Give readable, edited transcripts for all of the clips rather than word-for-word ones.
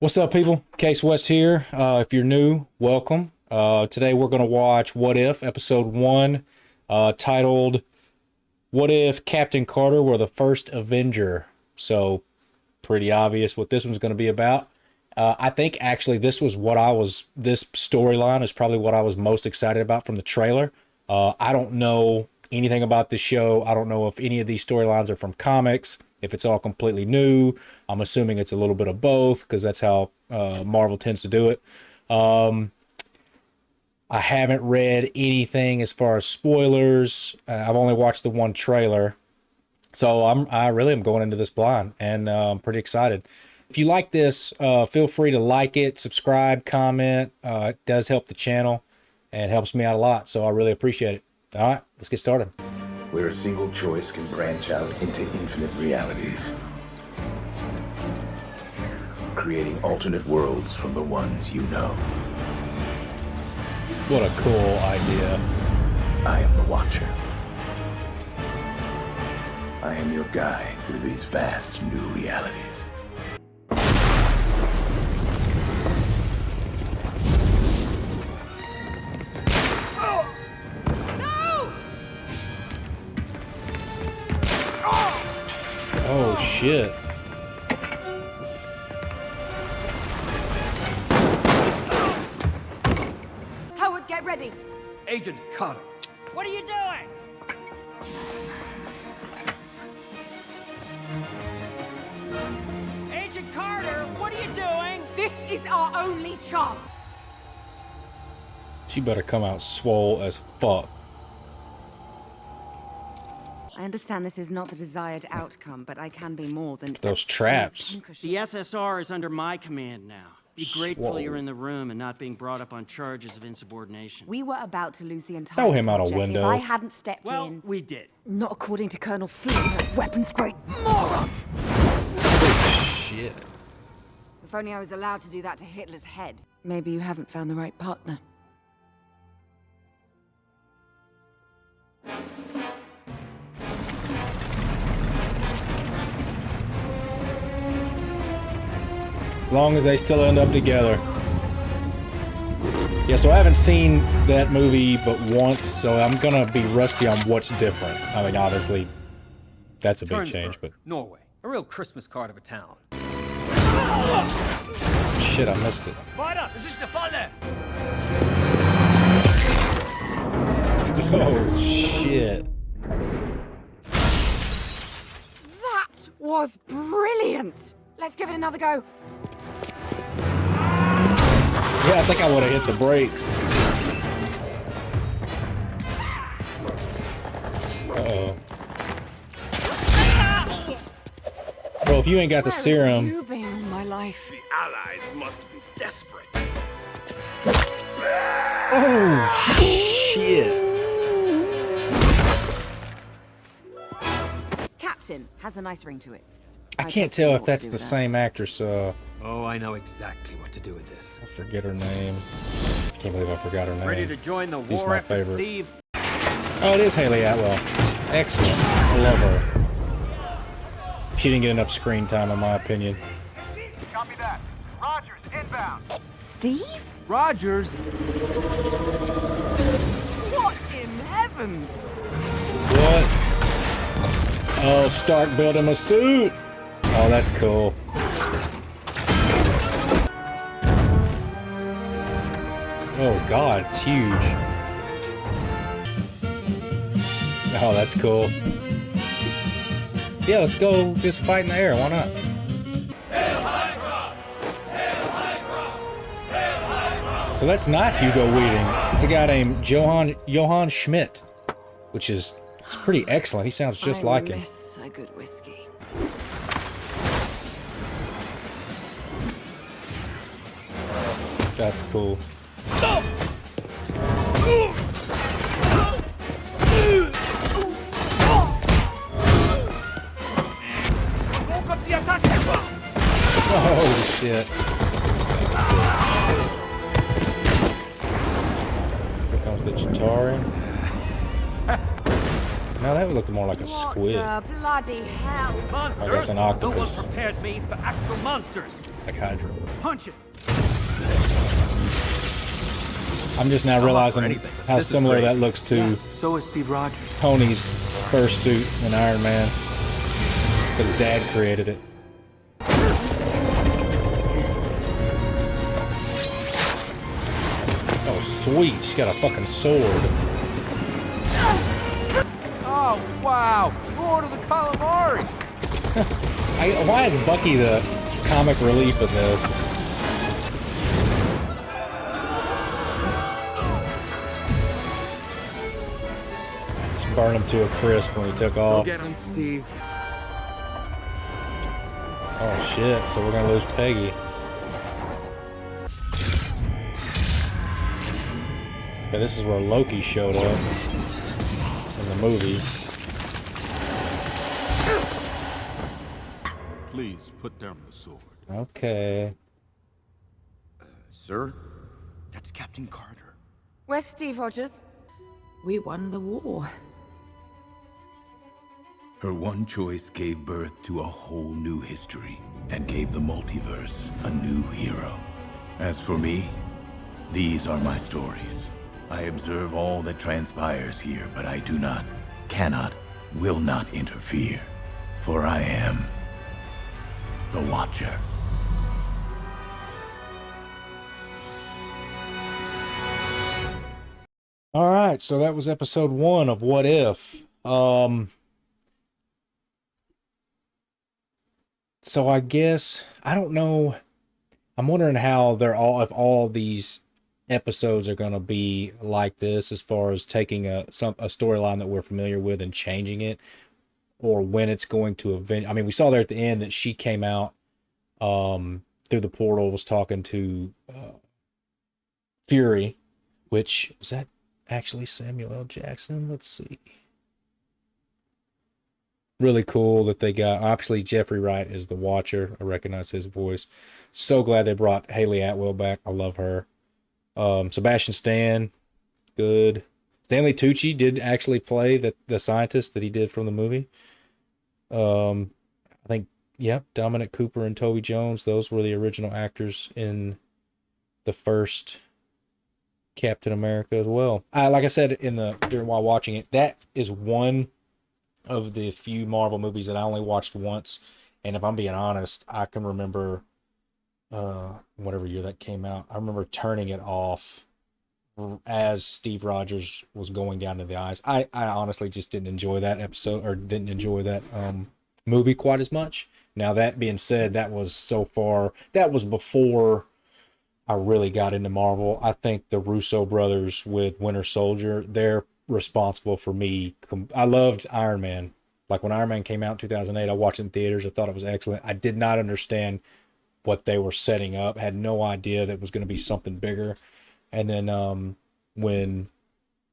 What's up, people? Case West here. If you're new, welcome. Today we're going to watch What If, episode 1, titled What If Captain Carter Were the First Avenger? So, pretty obvious what this one's going to be about. I think actually this storyline is probably what I was most excited about from the trailer. I don't know anything about this show. I don't know if any of these storylines are from comics. If it's all completely new, I'm assuming it's a little bit of both because that's how Marvel tends to do it. I haven't read anything as far as spoilers. I've only watched the one trailer, so I really am going into this blind, and I'm pretty excited. If you like this, feel free to like it, subscribe, comment. It does help the channel and helps me out a lot, so I really appreciate it. All right, let's get started. Where a single choice can branch out into infinite realities, creating alternate worlds from the ones you know. What a cool idea. I am the Watcher. I am your guide through these vast new realities. Oh, shit. Howard, get ready. Agent Carter. What are you doing? Agent Carter, what are you doing? This is our only chance. She better come out swole as fuck. I understand this is not the desired outcome, but I can be more than Those traps. The SSR is under my command now. Be grateful Swole. you're in the room and not being brought up on charges of insubordination. We were about to lose the entire Throw him out a project window. If I hadn't stepped Well, in. we did. Not according to Colonel Flynn, that weapons great moron. Shit. If only I was allowed to do that to Hitler's head. Maybe you haven't found the right partner. As long as they still end up together. Yeah, so I haven't seen that movie but once, so I'm gonna be rusty on what's different. I mean, obviously, that's a big change, but... Norway. A real Christmas card of a town. Shit, I missed it. Spider, this is the Falle! Oh, shit. That was brilliant! Let's give it another go. Yeah, I think I would have hit the brakes. Uh-oh. Bro, if you ain't got the serum... Where have you been all my life? The Allies must be desperate. Oh, shit. Captain has a nice ring to it. I can't tell if that's the same actress. Oh, I know exactly what to do with this. I forget her name. I can't believe I forgot her name. Ready to join the She's war my effort, favorite. Steve? Oh, it is Haley Atwell. Excellent. I love her. She didn't get enough screen time, in my opinion. Copy that. Rogers, inbound. Steve? Rogers? What in heavens? What? Oh, Stark built him a suit. Oh, that's cool. Oh God, it's huge. Oh, that's cool. Yeah, let's go just fight in the air. Why not? So that's not Hugo Weaving. It's a guy named Johann Schmidt, which is it's pretty excellent. He sounds just like him. Miss a good whiskey. That's cool. Oh shit. Here comes the Chitauri. Now that looked more like a squid. What the bloody hell? I guess an octopus. No one prepared me for actual monsters. Like Hydra. Punch it. I'm just now realizing how similar that looks to So is Steve Rogers. Tony's first suit in Iron Man. His dad created it. Oh, sweet. She's got a fucking sword. Oh, wow. Lord of the Calamari. Why is Bucky the comic relief of this? Just burn him to a crisp when he took off. Get him, Steve. Oh shit, so we're gonna lose Peggy. Okay, this is where Loki showed up in the movies. Please put down the sword. Okay. Sir? That's Captain Carter. Where's Steve Rogers? We won the war. Her one choice gave birth to a whole new history and gave the multiverse a new hero. As for me, these are my stories. I observe all that transpires here, but I do not, cannot, will not interfere. For I am the Watcher. All right, so that was episode 1 of What If. So I guess I don't know. I'm wondering how they're all if all these episodes are going to be like this, as far as taking a storyline that we're familiar with and changing it, or when it's going to event. I mean, we saw there at the end that she came out through the portal, was talking to Fury, which was that actually Samuel L. Jackson? Let's see. Really cool that they got, obviously Jeffrey Wright is the Watcher. I recognize his voice. So glad they brought Haley Atwell back. I love her. Sebastian Stan, good. Stanley Tucci did actually play the scientist that he did from the movie. I think, yep, Dominic Cooper and Toby Jones, those were the original actors in the first Captain America as well. Like I said while watching it, that is one of the few Marvel movies that I only watched once, and if I'm being honest, I can remember whatever year that came out, I remember turning it off as Steve Rogers was going down to the ice. I honestly just didn't enjoy that episode, or didn't enjoy that movie quite as much. Now, that being said, that was before I really got into Marvel. I think the Russo brothers with Winter Soldier, they're responsible for me. I loved Iron Man. Like when Iron Man came out in 2008, I watched it in theaters. I thought it was excellent. I did not understand what they were setting up. Had no idea that it was going to be something bigger. And then when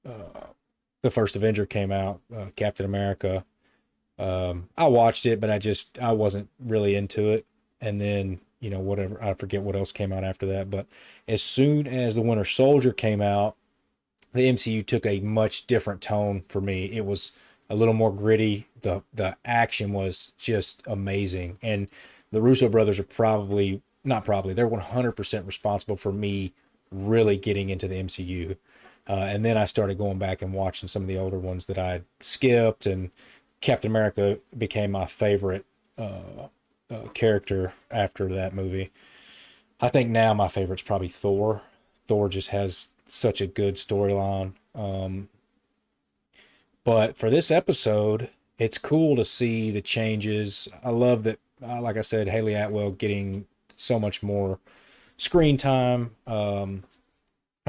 the first Avenger came out, Captain America, I watched it, but I wasn't really into it. And then, whatever, I forget what else came out after that. But as soon as the Winter Soldier came out, the MCU took a much different tone for me. It was a little more gritty. The action was just amazing. And the Russo brothers are they're 100% responsible for me really getting into the MCU. And then I started going back and watching some of the older ones that I skipped, and Captain America became my favorite character after that movie. I think now my favorite's probably Thor. Thor just has such a good storyline. But for this episode, it's cool to see the changes. I love that, like I said, Haley Atwell getting so much more screen time.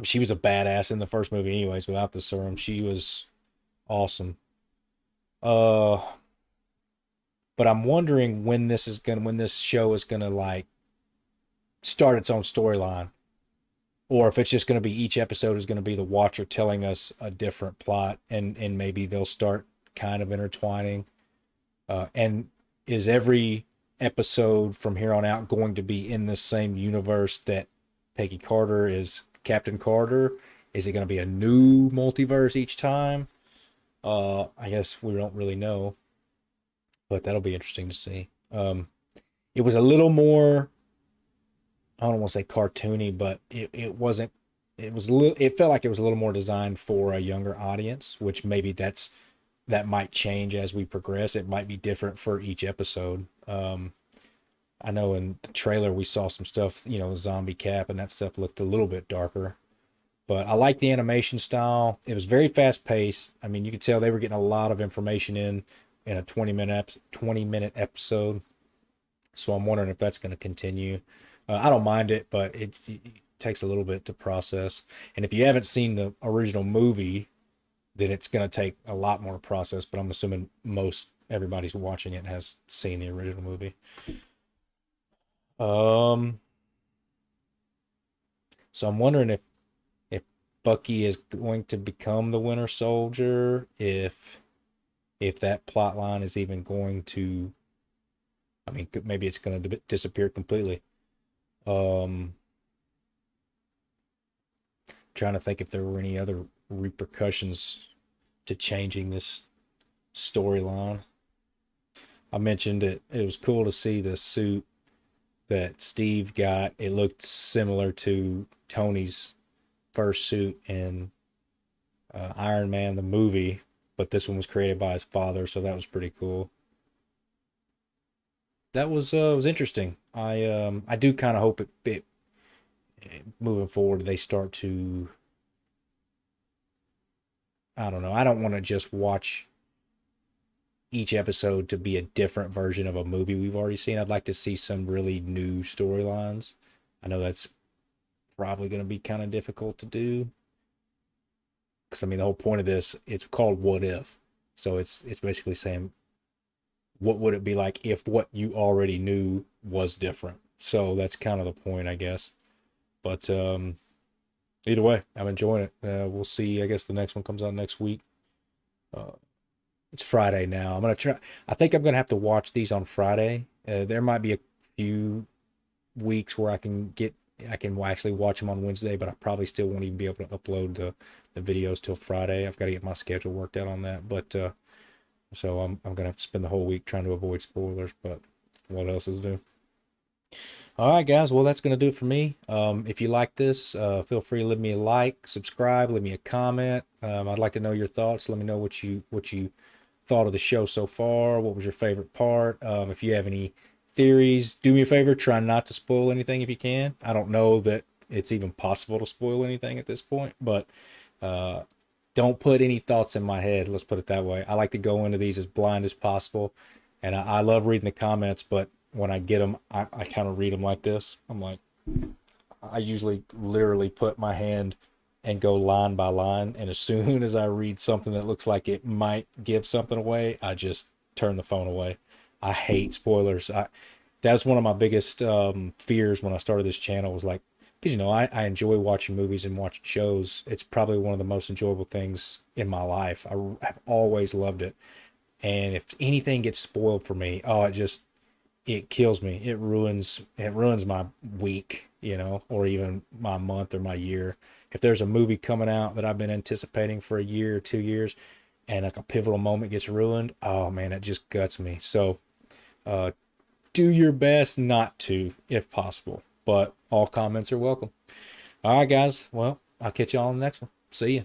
She was a badass in the first movie anyways, without the serum. She was awesome. But I'm wondering when this show is gonna like start its own storyline, or if it's just gonna be each episode is gonna be the Watcher telling us a different plot, and maybe they'll start kind of intertwining. And is every episode from here on out going to be in the same universe that Peggy Carter is Captain Carter? Is it going to be a new multiverse each time? I guess we don't really know, but that'll be interesting to see. It was a little more I don't want to say cartoony, but it wasn't. It was it felt like it was a little more designed for a younger audience, which maybe that might change as we progress. It might be different for each episode. I know in the trailer we saw some stuff, you know, zombie cap, and that stuff looked a little bit darker. But I like the animation style. It was very fast paced. I mean, you could tell they were getting a lot of information in a 20-minute episode. So I'm wondering if that's going to continue. I don't mind it, but it takes a little bit to process. And if you haven't seen the original movie, then it's going to take a lot more process. But I'm assuming most everybody's watching it has seen the original movie. So I'm wondering if Bucky is going to become the Winter Soldier, if that plot line is even going to, I mean, maybe it's going to disappear completely. Trying to think if there were any other repercussions to changing this storyline. I mentioned it was cool to see the suit that Steve got. It looked similar to Tony's first suit in Iron Man the movie, but this one was created by his father, so that was pretty cool. That was interesting. I do kind of hope it moving forward they start to, I don't know. I don't want to just watch each episode to be a different version of a movie we've already seen. I'd like to see some really new storylines. I know that's probably going to be kind of difficult to do, because I mean the whole point of this, it's called What If, so it's basically saying what would it be like if what you already knew was different. So that's kind of the point, I guess. But either way, I'm enjoying it. We'll see. I guess the next one comes out next week. It's Friday now. I'm gonna try. I think I'm gonna have to watch these on Friday. There might be a few weeks where I can actually watch them on Wednesday, but I probably still won't even be able to upload the videos till Friday. I've got to get my schedule worked out on that. But so I'm gonna have to spend the whole week trying to avoid spoilers. But what else is new? All right, guys. Well, that's going to do it for me. If you like this, feel free to leave me a like, subscribe, leave me a comment. I'd like to know your thoughts. Let me know what you thought of the show so far. What was your favorite part? If you have any theories, do me a favor. Try not to spoil anything if you can. I don't know that it's even possible to spoil anything at this point, but don't put any thoughts in my head. Let's put it that way. I like to go into these as blind as possible, and I love reading the comments, but when I get them, I kind of read them like this. I'm like, I usually literally put my hand and go line by line. And as soon as I read something that looks like it might give something away, I just turn the phone away. I hate spoilers. That's one of my biggest fears when I started this channel, was like, because, you know, I enjoy watching movies and watching shows. It's probably one of the most enjoyable things in my life. I've always loved it. And if anything gets spoiled for me, it kills me. It ruins my week, you know, or even my month or my year. If there's a movie coming out that I've been anticipating for a year or 2 years, and like a pivotal moment gets ruined, oh man, it just guts me. So do your best not to, if possible, but all comments are welcome. All right, guys. Well, I'll catch y'all on the next one. See ya.